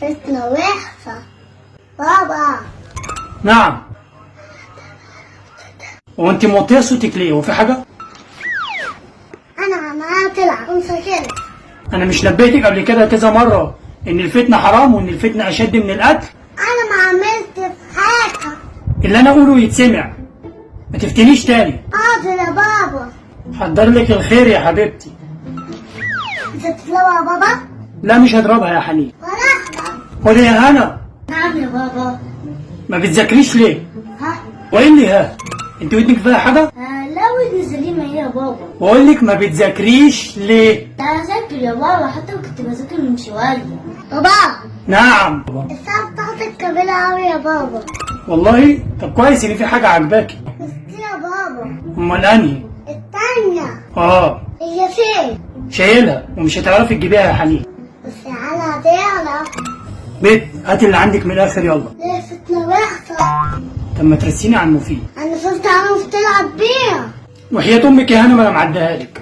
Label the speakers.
Speaker 1: فتنة وحشة. بابا.
Speaker 2: نعم. وانت موطيه صوتك ليه؟ هو في حاجه؟
Speaker 1: أنا عمالة تلعب ومسجلة.
Speaker 2: انا مش نبهتك قبل كده كذا مره ان الفتنه حرام وان الفتنه اشد من القتل؟
Speaker 1: أنا ما عملت حاجة.
Speaker 2: اللي انا اقوله يتسمع، ما تفتنيش تاني.
Speaker 1: حاضر يا بابا.
Speaker 2: حضر لك الخير يا حبيبتي.
Speaker 1: مش هتضربها يا بابا؟
Speaker 2: لا مش هضربها يا حنين.
Speaker 1: ولا أحضر.
Speaker 2: قولي يا هنا.
Speaker 1: نعم يا بابا.
Speaker 2: ما بتذاكريش ليه؟
Speaker 1: ها؟
Speaker 2: وايه اللي ها؟ انت ودنك فيها حاجه؟
Speaker 1: لا ودني سليمة هي يا بابا.
Speaker 2: بقول لك ما بتذاكريش ليه؟
Speaker 1: لا أذاكر يا بابا، حتى كنت بذاكر من شوية. بابا.
Speaker 2: نعم.
Speaker 1: الساعة بتاعتك كبيرة أوي يا بابا.
Speaker 2: والله طب كويس ان في حاجه عجباكي.
Speaker 1: مسكين يا بابا.
Speaker 2: امال انهي؟
Speaker 1: التانية. هي فين؟
Speaker 2: شايلها ومش هتعرفي تجيبيها يا حنين.
Speaker 1: بس على هتعرف.
Speaker 2: بيت هات اللي عندك من الاخر يلا.
Speaker 1: ليه فتنة وحشة؟
Speaker 2: طب ما ترسيني على المفيد.
Speaker 1: أنا شفت عمو بتلعب بيها.
Speaker 2: وحياة امك يا هنا ما انا معديها لك.